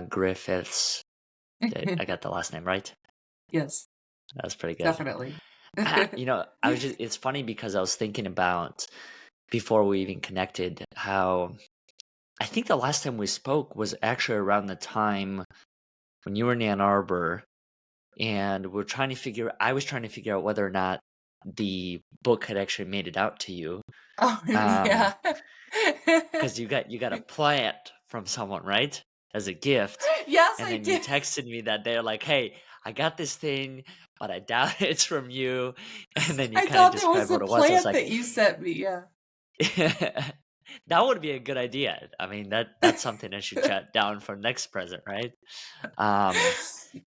Griffiths. I got the last name right? Yes, That's pretty good. definitely. It's funny because I was thinking about before we even connected how I think the last time we spoke was actually around the time when you were in Ann Arbor and I was trying to figure out whether or not the book had actually made it out to you. Oh, Um, yeah. because you got a plant from someone, right? As a gift. Yes, And I then you did. texted me that they're like, "Hey, I got this thing, but I doubt it's from you." And then you I kind of thought that was described the what it was. I was plant like, that you sent me, yeah. that would be a good idea. I mean, that's something I should jot down for next present, right? Um,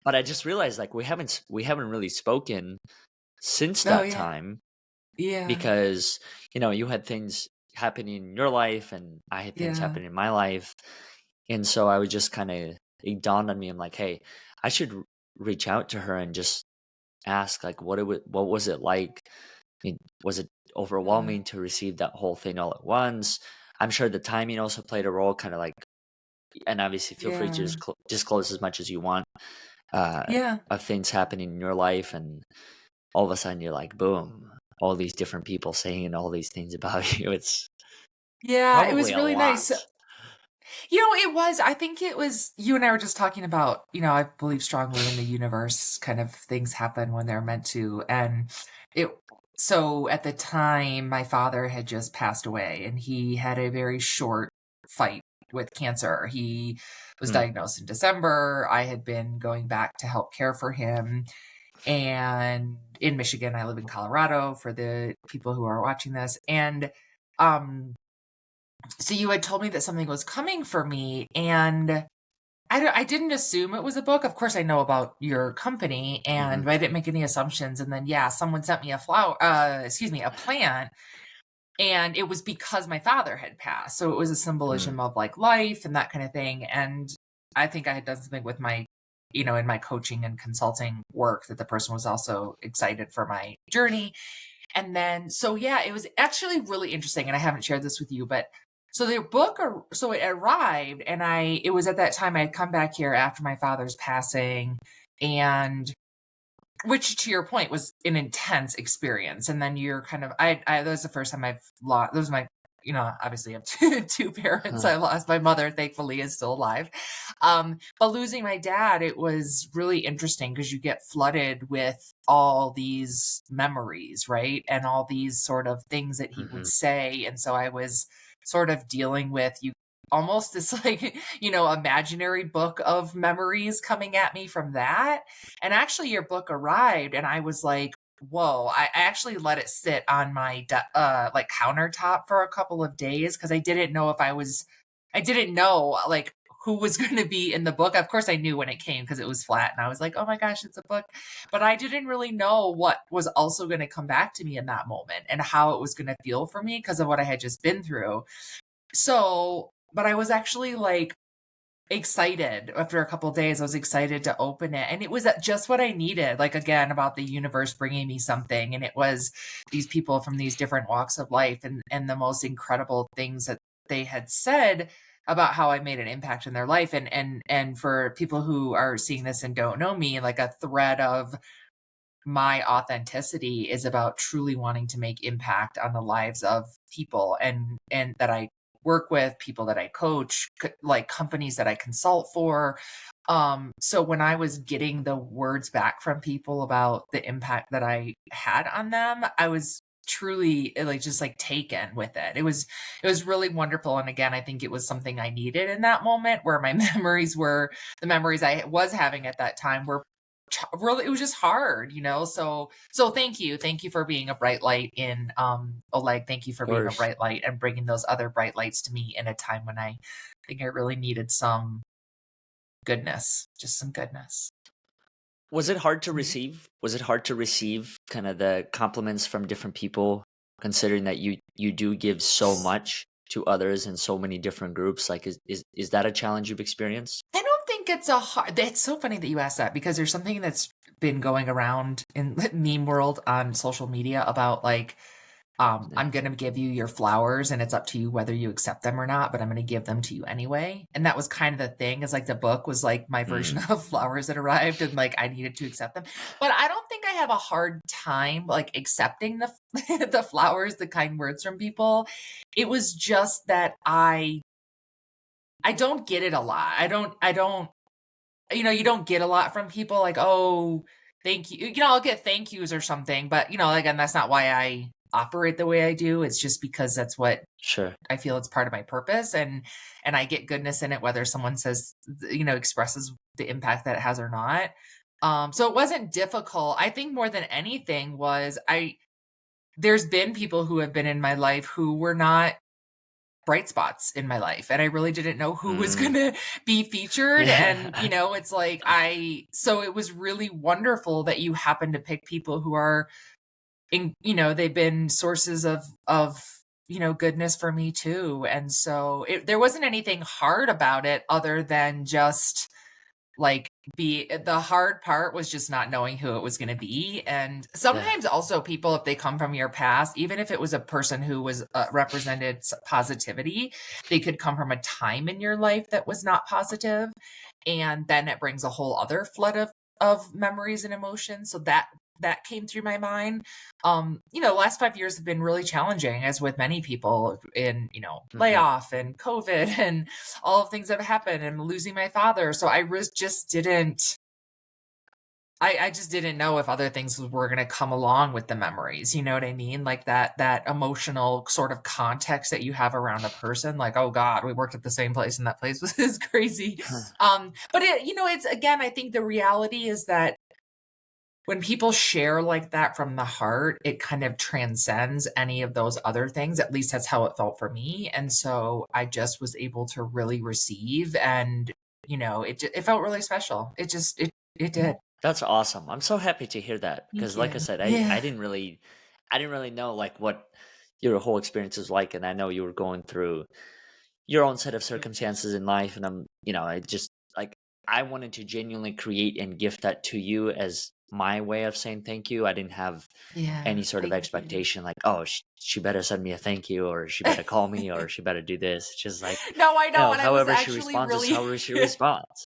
but I just realized like we haven't really spoken since Oh, that yeah. time Yeah. because you had things happening in your life and I had things Yeah. happening in my life, and so I was just kind of it dawned on me. I'm like, hey, I should reach out to her and just ask like what was it like? I mean, was it Mhm. overwhelming to receive that whole thing all at once? I'm sure the timing also played a role, kind of like, and obviously feel free to Yeah. disclose as much as you want uh, Yeah. of things happening in your life, and all of a sudden you're like, boom, all these different people saying all these things about you. It's Yeah, it probably was a really nice. lot. It was I think it was you and I were just talking about, I believe strongly in the universe, kind of things happen when they're meant to, and it so at the time, my father had just passed away, and he had a very short fight with cancer. He was Mm, diagnosed in December. I had been going back to help care for him, and in Michigan, I live in Colorado for the people who are watching this, and, um so you had told me that something was coming for me, and I didn't assume it was a book. Of course, I know about your company, hmm and I didn't make any assumptions. And then, yeah, someone sent me a plant, and it was because my father had passed. So it was a mm, symbolism of like life and that kind of thing. And I think I had done something with in my coaching and consulting work that the person was also excited for my journey. And then, so yeah, it was actually really interesting. And I haven't shared this with you, but so the book, so it arrived, and it was at that time I had come back here after my father's passing, and which to your point was an intense experience. And then you're kind of, that was the first time I've lost, those was my, obviously I have two parents. huh, I lost my mother, thankfully is still alive. But losing my dad, it was really interesting because you get flooded with all these memories, right? And all these sort of things that he would hmm say. And so I was sort of dealing with you almost this like, imaginary book of memories coming at me from that. And actually your book arrived and I was like, whoa, I actually let it sit on my like countertop for a couple of days because I didn't know like who was going to be in the book. Of course I knew when it came because it was flat and I was like, oh my gosh, it's a book. But I didn't really know what was also going to come back to me in that moment and how it was going to feel for me because of what I had just been through. So, but I was actually like excited after a couple of days. I was excited to open it. And it was just what I needed. Like, again, about the universe bringing me something. And it was these people from these different walks of life and the most incredible things that they had said about how I made an impact in their life. And for people who are seeing this and don't know me, like a thread of my authenticity is about truly wanting to make impact on the lives of people and that I work with, people that I coach, like companies that I consult for. So when I was getting the words back from people about the impact that I had on them, I was truly like just like taken with it. It was really wonderful. And again, I think it was something I needed in that moment where my the memories I was having at that time were really it was just hard, so thank you for being a bright light in Oleg. Thank you of for being a course. bright light and bringing those other bright lights to me in a time when I think I really needed some goodness, just some goodness. Was it hard to Mhm. receive? Was it hard to receive kind of the compliments from different people, considering that you do give so much to others in so many different groups? Like, is that a challenge you've experienced? I don't think it's a hard it's so funny that you asked that because there's something that's been going around in meme world on social media about like I'm going to give you your flowers and it's up to you whether you accept them or not, but I'm going to give them to you anyway. And that was kind of the thing, is like the book was like my version Mm, of flowers that arrived and like I needed to accept them. But I don't think I have a hard time like accepting the the flowers, the kind words from people. It was just that I don't get it a lot. I don't you don't get a lot from people like, "Oh, thank you." I'll get thank yous or something, but, again, that's not why I operate the way I do. It's just because that's what sure. I feel it's part of my purpose, and I get goodness in it whether someone says, expresses the impact that it has or not. So it wasn't difficult. I think more than anything was there's been people who have been in my life who were not bright spots in my life, and I really didn't know who was Mm, gonna be featured, and, yeah. it's like so it was really wonderful that you happen to pick people who are they've been sources of, goodness for me too, and so there wasn't anything hard about it other than just like be the hard part was just not knowing who it was going to be. And Yeah. sometimes also people, if they come from your past, even if it was a person who was represented positivity, they could come from a time in your life that was not positive, and then it brings a whole other flood of memories and emotions. So that came through my mind. The last 5 years have been really challenging, as with many people, in Mhm. layoff and COVID and all of things that have happened, and losing my father. So just didn't. I just didn't know if other things were going to come along with the memories. You know what I mean? Like that emotional sort of context that you have around a person. Like, oh God, we worked at the same place, and that place was is crazy. But it's again, I think the reality is that when people share like that from the heart, it kind of transcends any of those other things. At least that's how it felt for me. And so I just was able to really receive, and it felt really special. It did. That's awesome. I'm so happy to hear that Thank because, like I you. said, Yeah. I didn't really know like what your whole experience was like, and I know you were going through your own set of circumstances in life, and I just like I wanted to genuinely create and gift that to you as my way of saying thank you. I didn't have Yeah. any sort of Thank you. expectation like, oh, she better send me a thank you, or she better call me, or she better do this. It's just like, No, I know, and I was however she actually responds is really however she responds.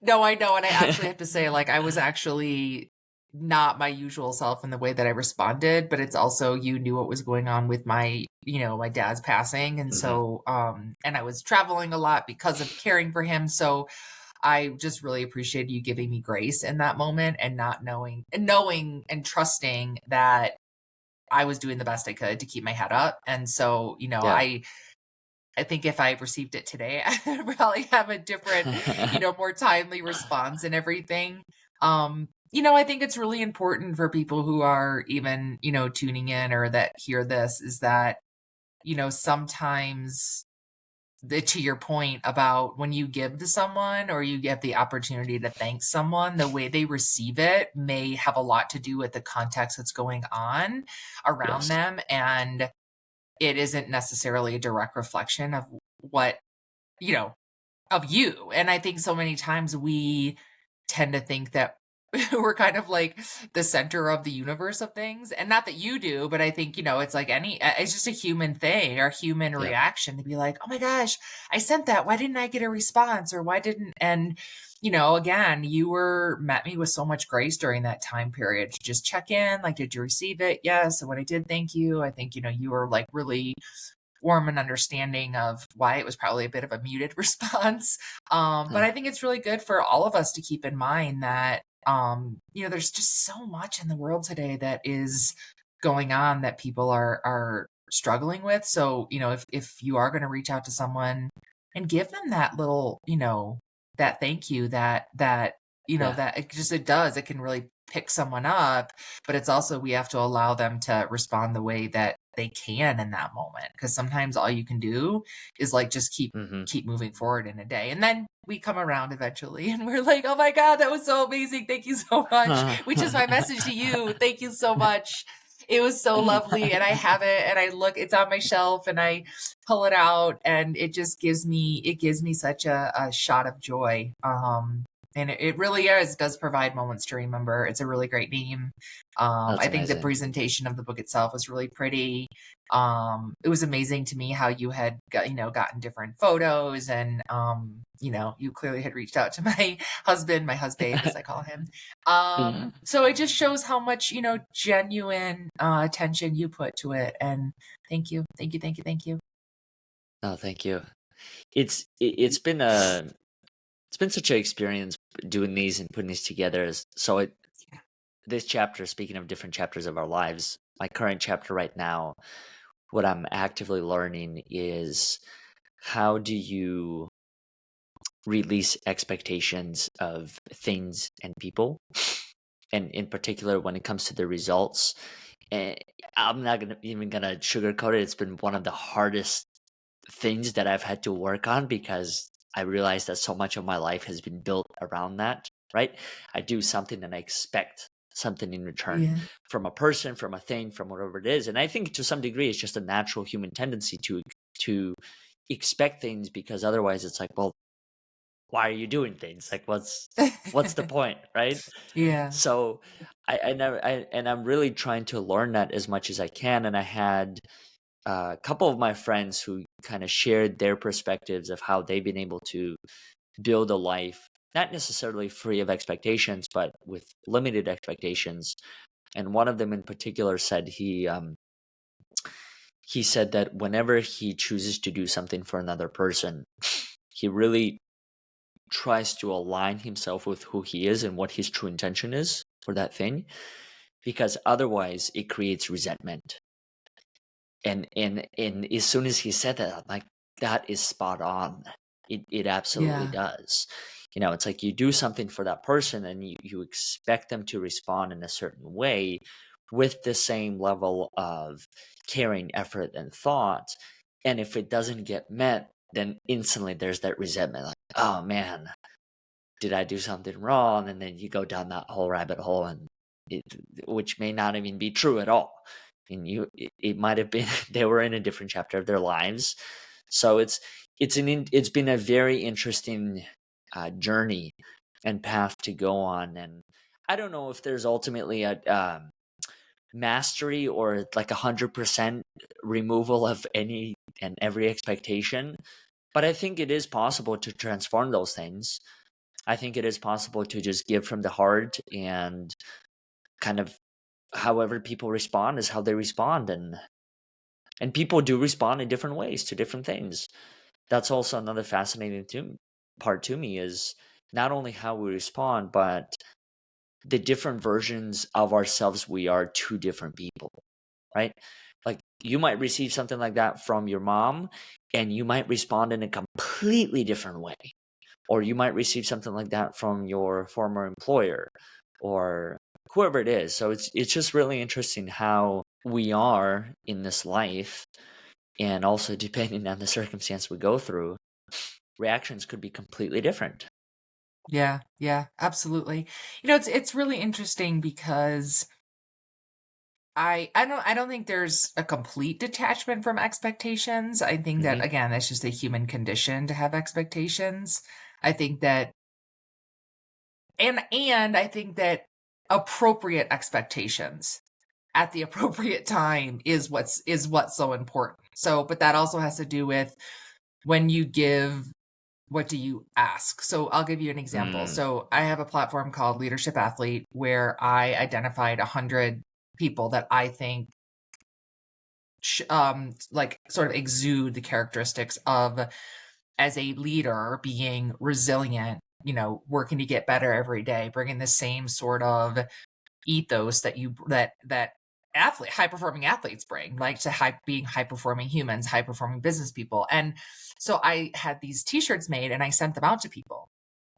No, I know, and I actually have to say, like, I was actually not my usual self in the way that I responded, but it's also you knew what was going on with my dad's passing, and Hmm. so, and I was traveling a lot because of caring for him, so I just really appreciated you giving me grace in that moment, and not knowing and trusting that I was doing the best I could to keep my head up, and so, Yeah. I think if I received it today, I'd probably have a different, more timely response and everything. I think it's really important for people who are even, tuning in or that hear this, is that, sometimes to your point about when you give to someone or you get the opportunity to thank someone, the way they receive it may have a lot to do with the context that's going on around Yes. them. And it isn't necessarily a direct reflection of what, you know, of you. And I think so many times we tend to think that we're kind of like the center of the universe of things. And not that you do, but I think, it's like it's just a human thing, our human Yeah. reaction to be like, oh my gosh, I sent that. Why didn't I get a response? Or why didn't, and, again, met me with so much grace during that time period to just check in. Like, did you receive it? Yes. And when I did, thank you. I think, you were like really warm and understanding of why it was probably a bit of a muted response. But Huh. I think it's really good for all of us to keep in mind that, there's just so much in the world today that is going on that people are struggling with. So, if you are going to reach out to someone and give them that little, that thank you, Yeah. that it can really pick someone up, but it's also we have to allow them to respond the way that they can in that moment, because sometimes all you can do is like just Hmm. keep moving forward in a day, and then we come around eventually and we're like, oh my god, that was so amazing, thank you so much, which is my message to you. Thank you so much. It was so lovely, and I have it, and it's on my shelf, and I pull it out, and it gives me such a shot of joy. And it really does provide moments to remember. It's a really great name. That's I think the amazing. presentation of the book itself was really pretty. It was amazing to me how you had gotten different photos, and you clearly had reached out to my husband, my husband, as I call him. So it just shows how much, genuine attention you put to it. And thank you, thank you, thank you, thank you. No, thank you. It's been such an experience doing these and putting these together. This chapter, speaking of different chapters of our lives, my current chapter right now, what I'm actively learning is how do you release expectations of things and people, and in particular when it comes to the results. And I'm not gonna sugarcoat it. It's been one of the hardest things that I've had to work on because I realize that so much of my life has been built around that, right? I do something and I expect something in return Yeah. from a person, from a thing, from whatever it is. And I think to some degree it's just a natural human tendency to expect things, because otherwise it's like, well, why are you doing things? Like what's the point, right? Yeah. So I'm really trying to learn that as much as I can. And I had a couple of my friends who kind of shared their perspectives of how they've been able to build a life not necessarily free of expectations, but with limited expectations. And one of them in particular said he said that whenever he chooses to do something for another person, he really tries to align himself with who he is and what his true intention is for that thing, because otherwise it creates resentment. And as soon as he said that, I'm like, that is spot on. It absolutely Yeah. does. It's like you do something for that person and you expect them to respond in a certain way with the same level of caring, effort, and thought. And if it doesn't get met, then instantly there's that resentment, like, oh man, did I do something wrong? And then you go down that whole rabbit hole, and it, which may not even be true at all. And it might have been they were in a different chapter of their lives. So it's been a very interesting journey and path to go on. And I don't know if there's ultimately a mastery or like 100% removal of any and every expectation, but I think it is possible to transform those things. I think it is possible to just give from the heart, and kind of however people respond is how they respond. And people do respond in different ways to different things. That's also another fascinating part to me, is not only how we respond, but the different versions of ourselves we are to different people, right? Like you might receive something like that from your mom and you might respond in a completely different way, or you might receive something like that from your former employer or whoever it is. So it's just really interesting how we are in this life, and also depending on the circumstance we go through, reactions could be completely different. Yeah, yeah, absolutely. It's really interesting because I don't think there's a complete detachment from expectations. I think that Hmm. again, that's just a human condition to have expectations. I think that and I think that appropriate expectations at the appropriate time is what's so important. So, but that also has to do with when you give, what do you ask? So I'll give you an example. Mm, So I have a platform called Leadership Athlete where I identified 100 people that I think like sort of exude the characteristics of, as a leader, being resilient, working to get better every day, bringing the same sort of ethos that high performing athletes bring, like to being high performing humans, high performing business people. And so I had these t-shirts made and I sent them out to people.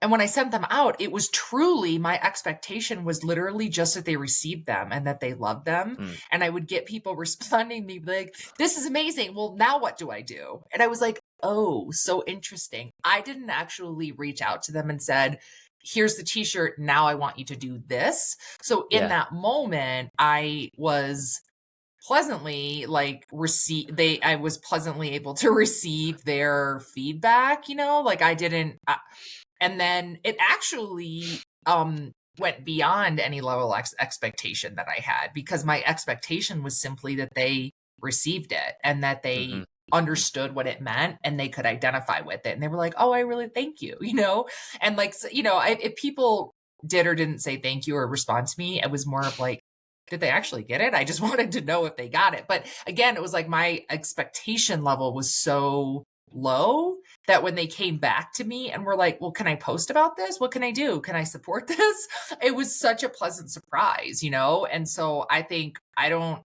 And when I sent them out, it was truly, my expectation was literally just that they received them and that they loved them. mm, And I would get people responding to me like, this is amazing. Well, now what do I do? And I was like, oh, so interesting. I didn't actually reach out to them and said, here's the t-shirt. Now I want you to do this. So in yeah. that moment, I was pleasantly I was pleasantly able to receive their feedback, like I didn't And then it actually went beyond any level of expectation that I had, because my expectation was simply that they received it and that Hmm. they understood what it meant and they could identify with it. And they were like, "Oh, I really thank you," you know? And like, if people did or didn't say thank you or respond to me, it was more of like, did they actually get it? I just wanted to know if they got it. But again, it was like my expectation level was so low that when they came back to me and were like, "Well, can I post about this? What can I do? Can I support this?" It was such a pleasant surprise, you know? And so I think I don't,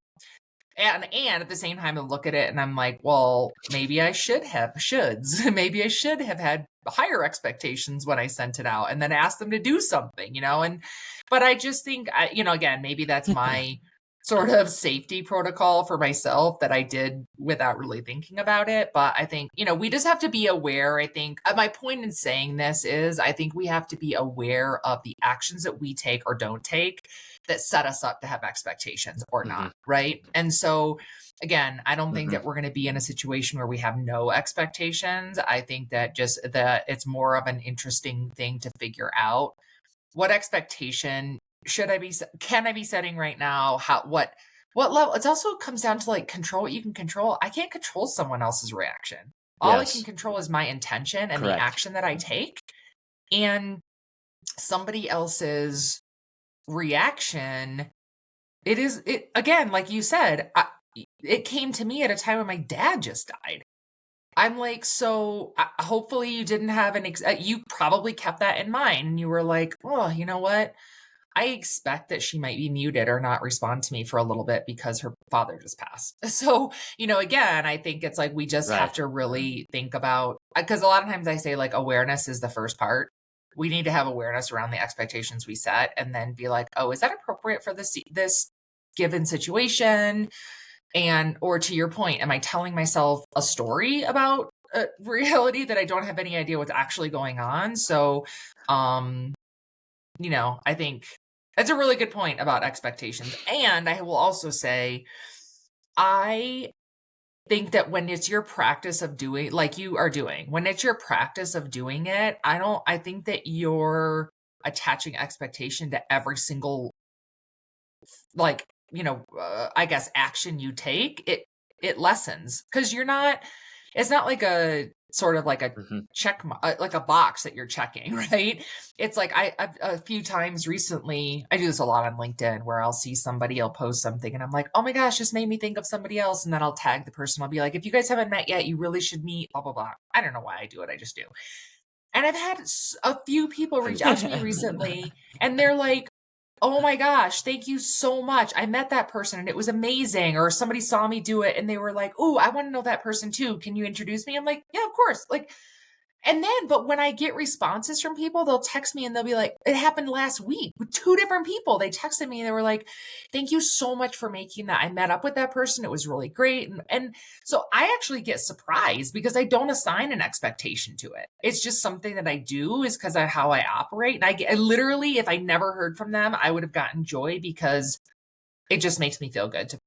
and at the same time I look at it and I'm like, well, maybe I should have shoulds. Maybe I should have had higher expectations when I sent it out and then asked them to do something, you know? And but I just think again, maybe that's my sort of safety protocol for myself that I did without really thinking about it. But I think, we just have to be aware. I think my point in saying this is I think we have to be aware of the actions that we take or don't take that set us up to have expectations or Hmm. not, right? And so again, I don't think Hmm. that we're going to be in a situation where we have no expectations. I think that just that it's more of an interesting thing to figure out. What expectation can I be setting right now? What level? It also comes down to like control what you can control. I can't control someone else's reaction. All I can Yes, control is my intention and the correct. action that I take. And somebody else's reaction, it again, like you said, it came to me at a time when my dad just died. I'm like, so hopefully you didn't have you probably kept that in mind. And you were like, oh, you know what? I expect that she might be muted or not respond to me for a little bit because her father just passed. So, again, I think it's like we just have Right. to really think about, because a lot of times I say like awareness is the first part. We need to have awareness around the expectations we set and then be like, oh, is that appropriate for this given situation? And, or to your point, am I telling myself a story about reality that I don't have any idea what's actually going on? So, um, I think that's a really good point about expectations. And I will also say, I think that when it's your practice of doing, like you are doing, when it's your practice of doing it, I think that you're attaching expectation to every single, like, I guess action you take, it lessens because it's not like a sort of like a Hmm. like a box that you're checking, right? It's like I've a few times recently, I do this a lot on LinkedIn where I'll see somebody, I'll post something and I'm like, oh my gosh, this made me think of somebody else. And then I'll tag the person. I'll be like, if you guys haven't met yet, you really should meet, blah, blah, blah. I don't know why I do it. I just do. And I've had a few people reach out to me recently and they're like, oh my gosh, thank you so much. I met that person and it was amazing. Or somebody saw me do it and they were like, oh, I want to know that person too. Can you introduce me? I'm like, yeah, of course. Like, and then, but when I get responses from people, they'll text me and they'll be like, it happened last week with two different people. They texted me and they were like, thank you so much for making that. I met up with that person. It was really great. And so I actually get surprised because I don't assign an expectation to it. It's just something that I do is because of how I operate. And I literally, if I never heard from them, I would have gotten joy because it just makes me feel good to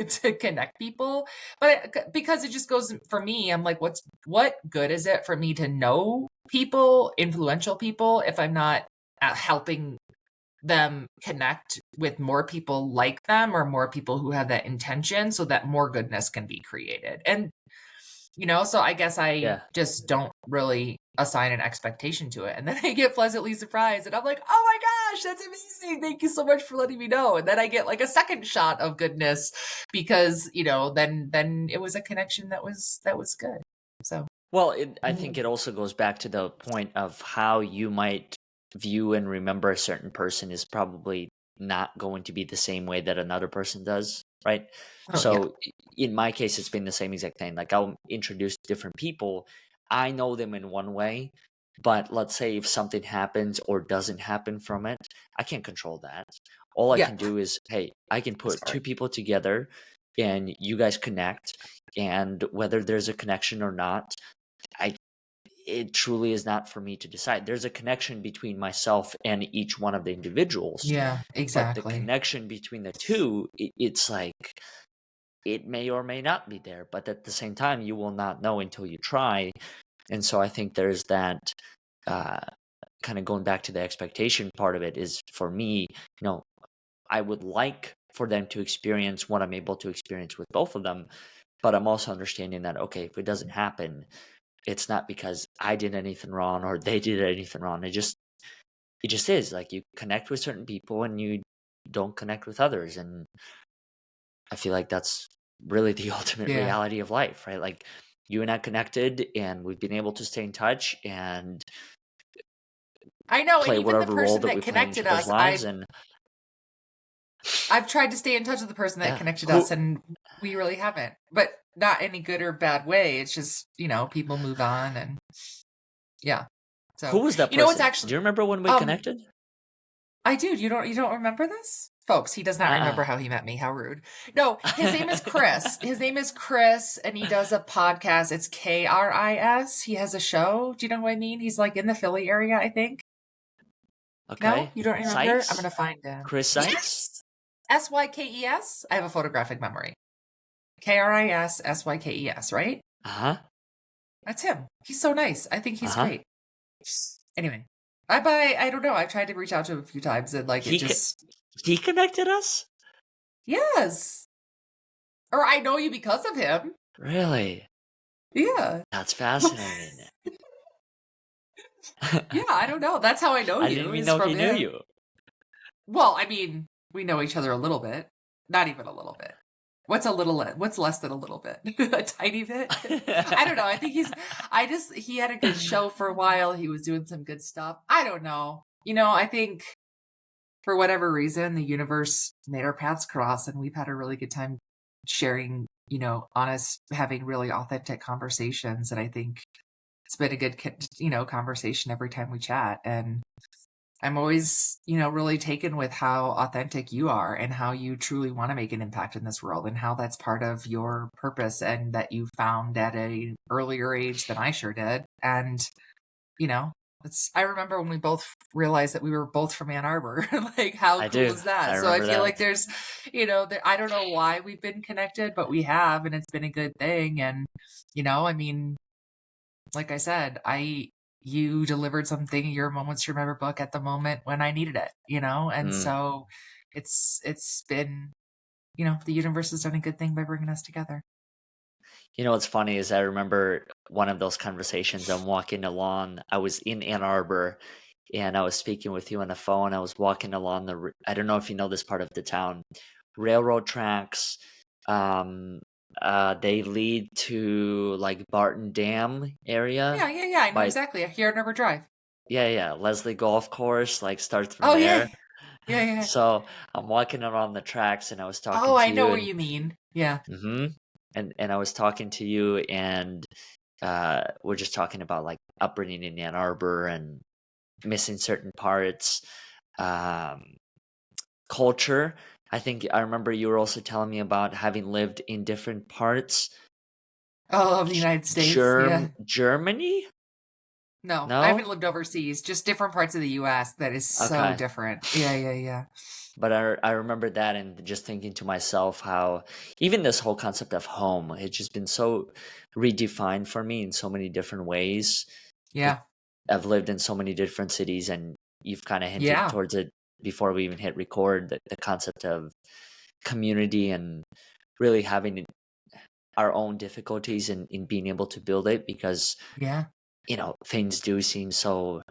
to connect people. But because it just goes for me, I'm like, what good is it for me to know people, influential people, if I'm not helping them connect with more people like them or more people who have that intention so that more goodness can be created. And so I guess I Yeah. just don't really assign an expectation to it. And then I get pleasantly surprised and I'm like, oh my gosh, that's amazing. Thank you so much for letting me know. And then I get like a second shot of goodness because, then it was a connection that was good. So Well, I think mhm. it also goes back to the point of how you might view and remember a certain person is probably not going to be the same way that another person does, right? Oh yeah. So in my case, it's been the same exact thing. Like I'll introduce different people. I know them in one way, but let's say if something happens or does't happen from it, I can't control that. All I Yeah. can do is, hey, I can put two Sorry. people together and you guys connect. And whether there's a connection or not, I it truly is not for me to decide. There's a connection between myself and each one of the individuals, Yeah, but the exactly. connection between the two, it's like it may or may not be there, but at the same time, you will not know until you try. And so I think there's that. Uh, kind of going back to the expectation part of it is for me, I would like for them to experience what I'm able to experience with both of them, but I'm also understanding that, okay, if it doesn't happen, it's not because I did anything wrong or they did anything wrong. It just is like you connect with certain people and you don't connect with others. And I feel like that's really the ultimate Yeah. reality of life, right? Like you and I connected and we've been able to stay in touch and I know, and play even the whatever role person that that we play in each connected other's us, lives. And I've tried to stay in touch with the person that yeah, connected us, who and we really haven't. But not any good or bad way. It's just, people move on, and yeah. who So, was that it's person? Do actually you remember when we um connected? I do. You don't remember this? Folks, he does not remember Uh-uh. how he met me. How rude. No, his name is Chris. His name is Chris, and he does a podcast. It's Kris. He has a show. Do you know what I mean? He's like in the Philly area, I think. No, Okay. you don't remember? I'm Sykes? gonna find him. Chris Sykes? Yes. Sykes. I have a photographic memory. Krissykes, right? Uh-huh. That's him. He's so nice. I think he's Uh-huh. great. Anyway, I don't know. I've tried to reach out to him a few times, and like it He co- just he connected us? yes. Or I know you because of him. Really? Yeah. That's fascinating. Yeah, I don't know. That's how I know I didn't you even is know from he knew him. you. Well, I mean, we know each other a little bit. Not even a little bit. What's less than a little bit? A tiny bit? I don't know. He had a good show for a while. He was doing some good stuff. I don't know. I think for whatever reason, the universe made our paths cross and we've had a really good time sharing, honest, having really authentic conversations. And I think it's been a good, conversation every time we chat. And I'm always, really taken with how authentic you are and how you truly want to make an impact in this world and how that's part of your purpose and that you found at a earlier age than I sure did. And, I remember when we both realized that we were both from Ann Arbor. Like, how I cool do. is I that? So I remember feel like that. there's, I don't know why we've been connected, but we have, and it's been a good thing. And, I mean, like I said, you delivered something in your Moments to Remember book at the moment when I needed it, and Mm. so it's been, the universe has done a good thing by bringing us together. What's funny is I remember one of those conversations. I'm walking along. I was in Ann Arbor, and I was speaking with you on the phone. I was walking along I don't know if you know this part of the town. Railroad tracks. Um, they lead to like Barton Dam area. Yeah, I know By exactly. Here at Never Drive. yeah, Leslie Golf Course. Like starts from Oh yeah, there. yeah. So I'm walking around the tracks, and I was Oh, talking I to know you, what and you mean. Yeah, and I was talking to you, and we're just talking about like upbringing in Ann Arbor and missing certain parts, um, culture. I think I remember you were also telling me about having lived in different parts. all of the United States. Yeah. Germany? No, I haven't No? lived overseas. Just different parts of the U.S. That is so Okay. different. Yeah. But I remember that and just thinking to myself how even this whole concept of home, it's just been so redefined for me in so many different ways. It, Yeah, I've lived in so many different cities, and you've kind of hinted yeah, towards it before we even hit record, the concept of community and really having our own difficulties in being able to build it because yeah, things do seem so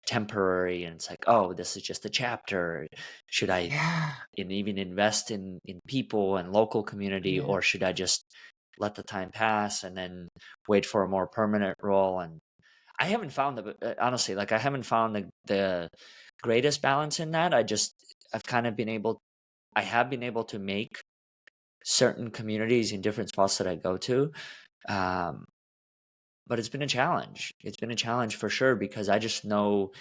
temporary, and it's like, oh, this is just a chapter. Should I yeah, even invest in people and local community, yeah, or should I just let the time pass and then wait for a more permanent role? And I haven't found honestly, like I haven't found the greatest balance in that. I've kind of been able I have been able to make certain communities in different spots that I go to. Um, but it's been a challenge. It's been a challenge for sure because I just know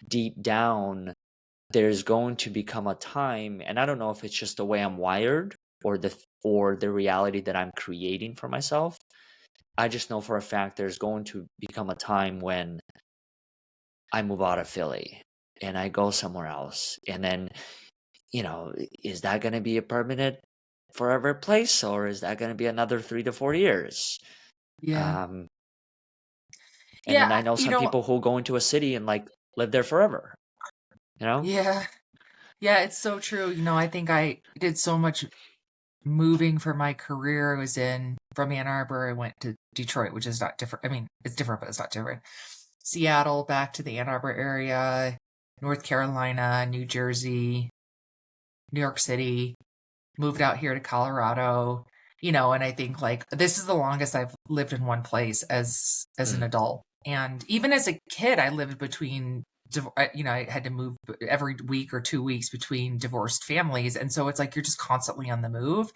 deep down there's going to become a time, and I don't know if it's just the way I'm wired or the reality that I'm creating for myself. I just know for a fact there's going to become a time when I move out of Philly and I go somewhere else. And then, is that going to be a permanent forever place, or is that going to be another 3 to 4 years? yeah, Um, and then yeah. I know some people who go into a city and like live there forever, you know? Yeah. Yeah, it's so true. I think I did so much moving for my career. I was in from Ann Arbor, I went to Detroit, which is not different. I mean, it's different, but it's not different. Seattle, back to the Ann Arbor area, North Carolina, New Jersey, New York City, moved out here to Colorado, and I think like this is the longest I've lived in one place as an Mm, adult. And even as a kid, I lived between I had to move every week or 2 weeks between divorced families. And so it's like you're just constantly on the move.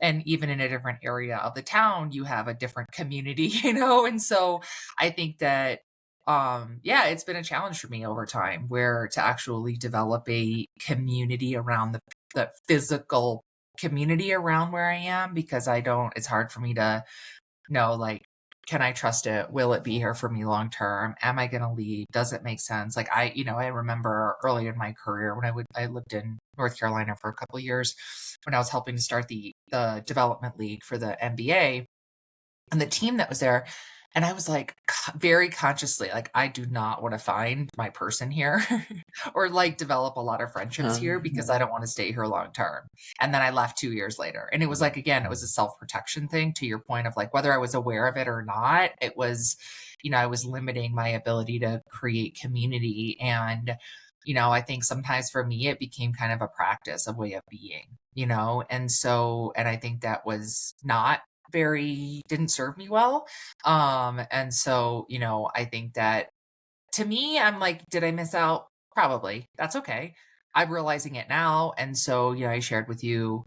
And even in a different area of the town, you have a different community, And so I think that yeah, it's been a challenge for me over time where to actually develop a community around the physical community around where I am, because it's hard for me to know, like, can I trust it? Will it be here for me long term? Am I going to leave? Does it make sense? Like I remember early in my career when I lived in North Carolina for a couple of years when I was helping to start the development league for the NBA and the team that was there. And I was like, very consciously, like, I do not want to find my person here or like develop a lot of friendships here because I don't want to stay here long term. And then I left 2 years later. And it was like, again, it was a self protection thing to your point of like, whether I was aware of it or not, it was, I was limiting my ability to create community. And, I think sometimes for me, it became kind of a practice, a way of being, and I think that was not didn't serve me well. And so, I think that to me, I'm like, did I miss out? Probably. That's okay. I'm realizing it now. And so, I shared with you,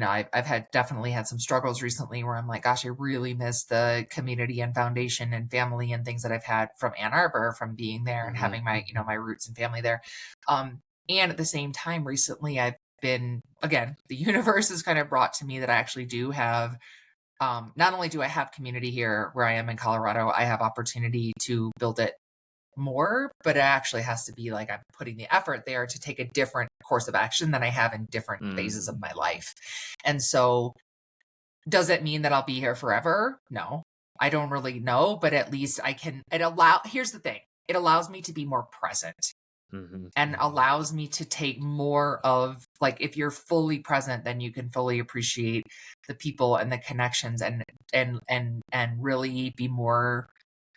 I've definitely had some struggles recently where I'm like, gosh, I really miss the community and foundation and family and things that I've had from Ann Arbor, from being there and mhm, having my roots and family there. And at the same time, recently I've been, again, the universe has kind of brought to me that I actually do have not only do I have community here where I am in Colorado, I have opportunity to build it more, but it actually has to be like I'm putting the effort there to take a different course of action than I have in different mm, phases of my life. And so, does it mean that I'll be here forever? No, I don't really know, but at least here's the thing, it allows me to be more present mhm, and allows me to take more of, like, if you're fully present, then you can fully appreciate the people and the connections and really be more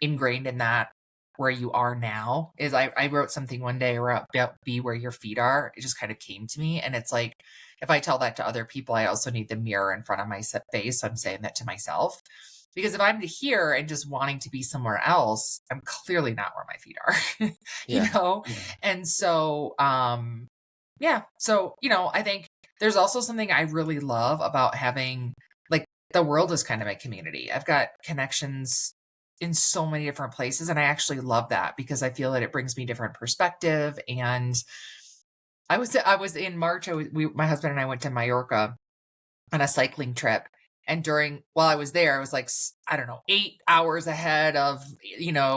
ingrained in that where you are now. Is I wrote something one day about be where your feet are. It just kind of came to me, and it's like, if I tell that to other people, I also need the mirror in front of my face, so I'm saying that to myself. Because if I'm to here and just wanting to be somewhere else, I'm clearly not where my feet are. you yeah, know and so, yeah. So, I think there's also something I really love about having, like, the world is kind of my community. I've got connections in so many different places. And I actually love that because I feel that it brings me different perspective. And I was in March, my husband and I went to Mallorca on a cycling trip. And while I was there, I was like, I don't know, 8 hours ahead of,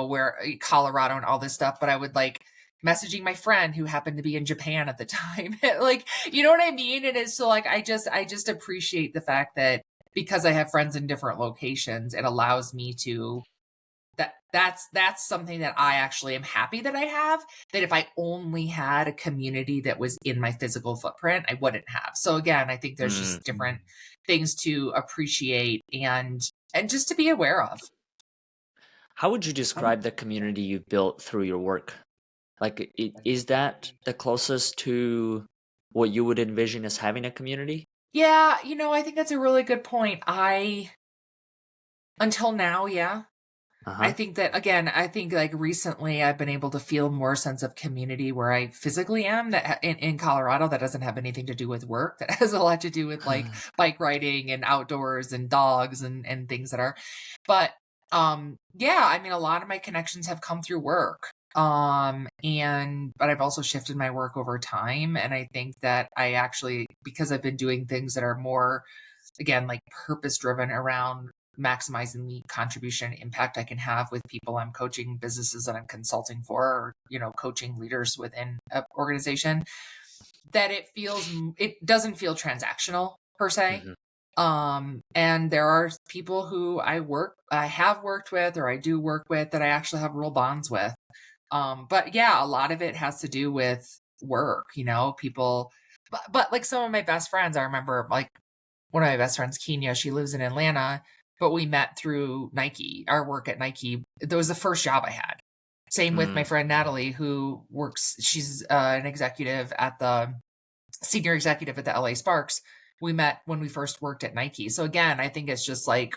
where Colorado and all this stuff. But I would like messaging my friend who happened to be in Japan at the time. Like, you know what I mean? And it's so like, I just appreciate the fact that because I have friends in different locations, it allows me to that's something that I actually am happy that I have, that if I only had a community that was in my physical footprint, I wouldn't have. So again, I think there's mm. just different things to appreciate and just to be aware of. How would you describe the community you've built through your work? Like, is that the closest to what you would envision as having a community? Yeah, I think that's a really good point. Until now, yeah. I Uh-huh. think that, again, I think like recently I've been able to feel more sense of community where I physically am, that in Colorado, that doesn't have anything to do with work. That has a lot to do with like bike riding and outdoors and dogs and things that are, but yeah, I mean, a lot of my connections have come through work. But I've also shifted my work over time. And I think that I actually, because I've been doing things that are more, again, like purpose driven around maximizing the contribution and impact I can have with people I'm coaching, businesses that I'm consulting for, or, coaching leaders within an organization, that it doesn't feel transactional per se. Mhm. And there are people who I have worked with, or I do work with, that I actually have real bonds with. But yeah, a lot of it has to do with work, people, but like some of my best friends, I remember like one of my best friends, Kenya, she lives in Atlanta, but we met through Nike, our work at Nike. That was the first job I had. Same with my Mm, friend Natalie, who works, she's an executive at the senior executive at the LA Sparks. We met when we first worked at Nike. So again, I think it's just like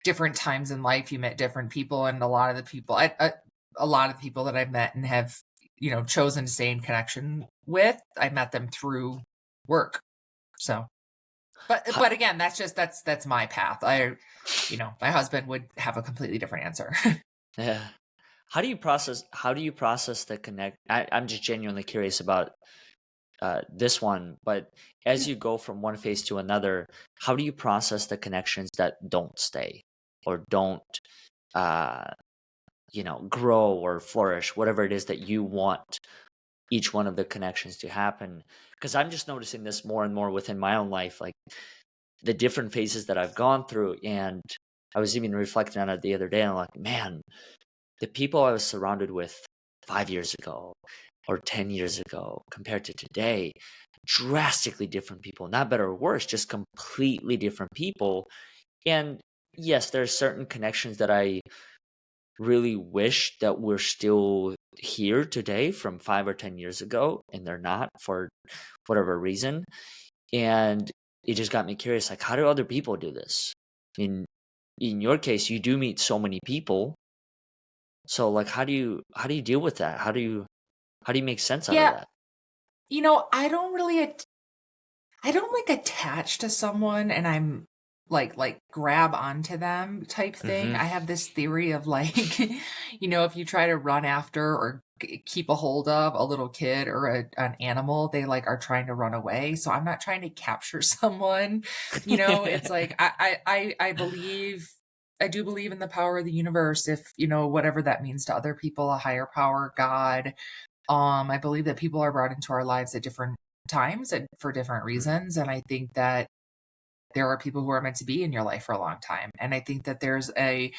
different times in life, you met different people, and a lot of the people that I've met and have, chosen to stay in connection with, I met them through work. So, ho- but again, that's my path. My husband would have a completely different answer. yeah. How do you process the connect? I'm just genuinely curious about this one, but as you go from one phase to another, how do you process the connections that don't stay or don't, uh, grow or flourish, whatever it is that you want each one of the connections to happen? Because I'm just noticing this more and more within my own life, like the different phases that I've gone through. And I was even reflecting on it the other day, and I'm like, man, the people I was surrounded with 5 years ago or 10 years ago compared to today, drastically different people, not better or worse, just completely different people. And yes, there are certain connections that I really wish that were still here today from 5 or 10 years ago, and they're not for whatever reason. And it just got me curious, like, how do other people do this? In your case, you do meet so many people. So like how do you deal with that? How do you make sense out of Yeah, that? I don't like attach to someone and I'm like grab onto them type thing. Mm-hmm. I have this theory of like, if you try to run after or keep a hold of a little kid or an animal, they like are trying to run away. So I'm not trying to capture someone. It's like I do believe in the power of the universe, if whatever that means to other people, a higher power, God. I believe that people are brought into our lives at different times and for different reasons. And I think that there are people who are meant to be in your life for a long time. And I think that there's an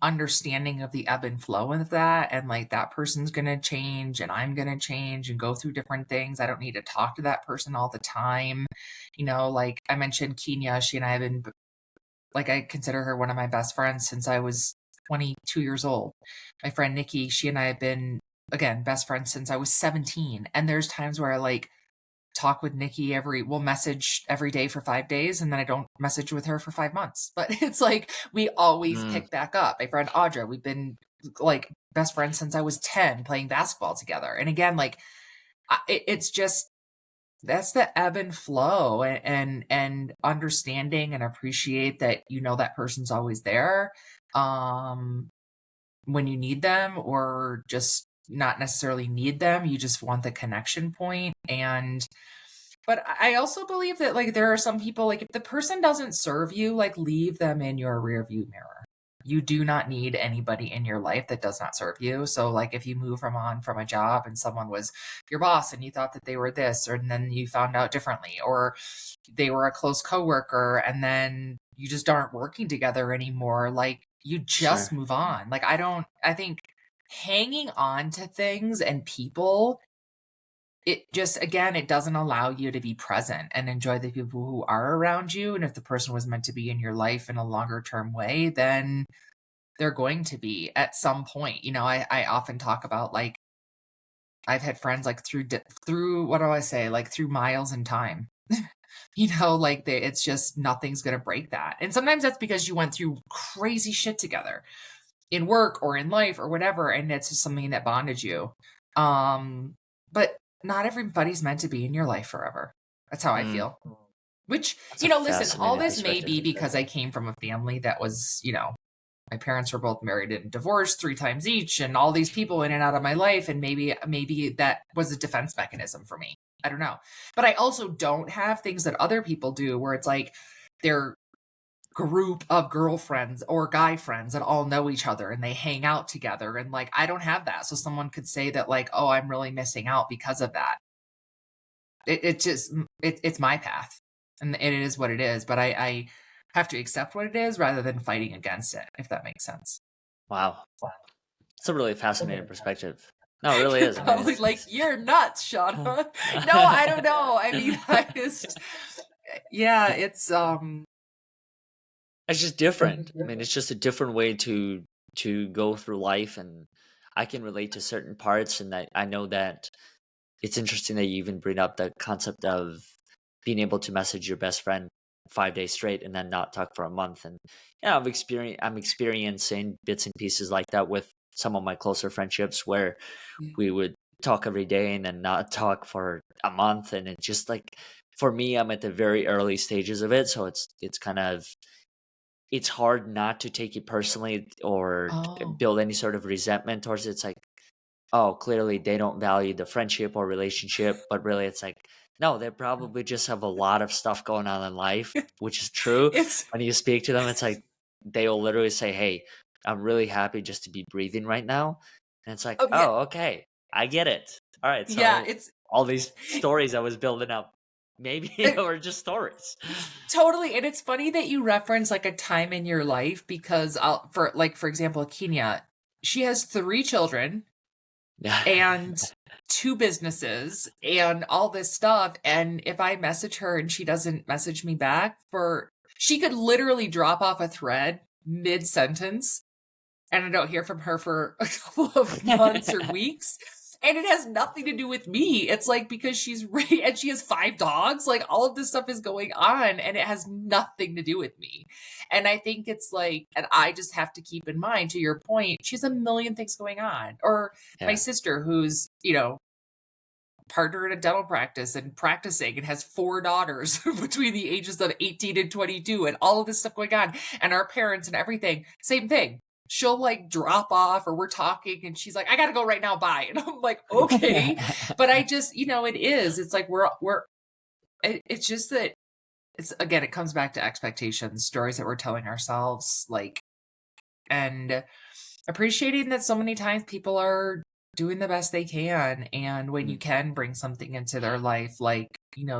understanding of the ebb and flow of that. And like that person's gonna change and I'm gonna change and go through different things. I don't need to talk to that person all the time. Like I mentioned Kenya, she and I have been like I consider her one of my best friends since I was 22 years old. My friend Nikki, she and I have been again best friends since I was 17. And there's times where I like talk with Nikki we'll message every day for 5 days and then I don't message with her for 5 months. But it's like we always Mm, pick back up. My friend Audra, we've been like best friends since I was 10 playing basketball together. And again, like it's just that's the ebb and flow and understanding and appreciate that that person's always there um when you need them or just not necessarily need them, you just want the connection point. And but I also believe that like there are some people, like if the person doesn't serve you, like leave them in your rearview mirror. You do not need anybody in your life that does not serve you. So like if you move from a job and someone was your boss and you thought that they were this, or and then you found out differently, or they were a close coworker and then you just aren't working together anymore, like you just sure. move on. Like I think hanging on to things and people, it just again, it doesn't allow you to be present and enjoy the people who are around you. And if the person was meant to be in your life in a longer term way, then they're going to be at some point. I often talk about like I've had friends like through what do I say, like through miles in time. Like it's just nothing's gonna break that. And sometimes that's because you went through crazy shit together in work or in life or whatever, and it's just something that bonded you. Um, but not everybody's meant to be in your life forever. That's how I Mm, feel. Which, that's a listen, all fascinating this may perspective. be because I came from a family that was, my parents were both married and divorced 3 times each, and all these people in and out of my life, and maybe that was a defense mechanism for me. I don't know. But I also don't have things that other people do where it's like they're group of girlfriends or guy friends that all know each other and they hang out together, and like I don't have that, so someone could say that like, oh, I'm really missing out because of that. It just it's my path, and it is what it is, but I have to accept what it is rather than fighting against it, if that makes sense. Wow. It's a really fascinating perspective. No, it really You're is. I mean, probably like, "You're nuts, Shauna." No, I don't know. I mean, I just yeah, it's just different. I mean, it's just a different way to go through life, and I can relate to certain parts, and I know that it's interesting that you even bring up the concept of being able to message your best friend 5 days straight and then not talk for a month. And yeah, I'm experiencing bits and pieces like that with some of my closer friendships where we would talk every day and then not talk for a month. And it's just like, for me, I'm at the very early stages of it, so it's kind of, it's hard not to take it personally or Oh, build any sort of resentment towards it. It's like, oh, clearly they don't value the friendship or relationship, but really it's like, no, they probably just have a lot of stuff going on in life, which is true. it's When you speak to them, it's like they will literally say, hey, I'm really happy just to be breathing right now. And it's like, oh, yeah, oh, okay, I get it. All right, yeah, so all these stories I was building up, maybe they it were just stories. totally, and it's funny that you reference, like, a time in your life because for example, Kenya, she has 3 children Yeah. and 2 businesses and all this stuff, and if I message her and she doesn't message me back she could literally drop off a thread mid-sentence, and I don't hear from her for a couple of months or weeks. And it has nothing to do with me. It's like because and she has 5 dogs, like all of this stuff is going on and it has nothing to do with me. And I think it's like, and I just have to keep in mind, to your point, she has a million things going on. Or my Yeah. sister, who's, partner in a dental practice and practicing and has 4 daughters between the ages of 18 and 22 and all of this stuff going on and our parents and everything. Same thing. She'll like drop off or we're talking and she's like, I gotta go right now. Bye. And I'm like, okay. But I just, it's like it's just that again, it comes back to expectations, stories that we're telling ourselves, like, and appreciating that so many times people are doing the best they can, and when you Mm, can bring something into their life, like,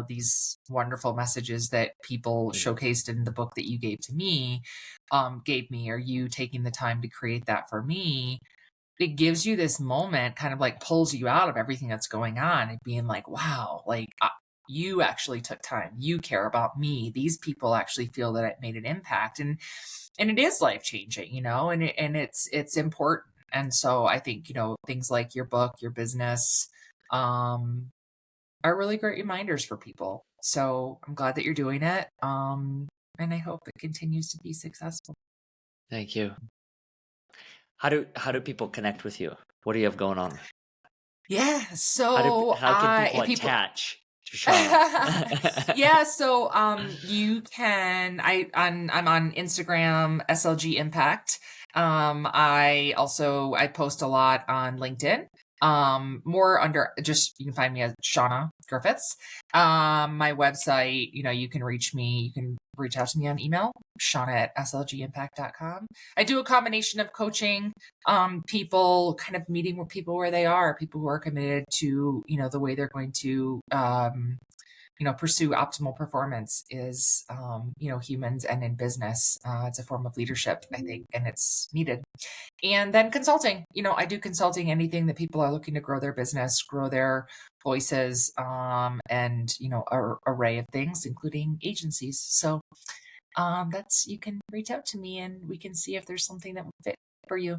these wonderful messages that people mm, showcased in the book that you gave me, or you taking the time to create that for me, it gives you this moment, kind of like pulls you out of everything that's going on and being like, wow, like, you actually took time. You care about me. These people actually feel that it made an impact. And it is life changing, and it's important. And so I think, things like your book, your business, um, are really great reminders for people. So I'm glad that you're doing it. And I hope it continues to be successful. thank you. How do people connect with you? What do you have going on? Yeah. So How can I people if people attach to Shauna? yeah, so you can I'm on Instagram, SLG Impact. I post a lot on LinkedIn. More under just you can find me as Shauna Griffiths. My website, you can reach me, you can reach out to me on email, Shauna@slgimpact.com. I do a combination of coaching, people, kind of meeting with people where they are, people who are committed to, the way they're going to pursue optimal performance is, humans and in business. It's a form of leadership, I think, and it's needed. And then consulting, I do consulting, anything that people are looking to grow their business, grow their voices, and, a array of things, including agencies. So, you can reach out to me and we can see if there's something that would fit for you.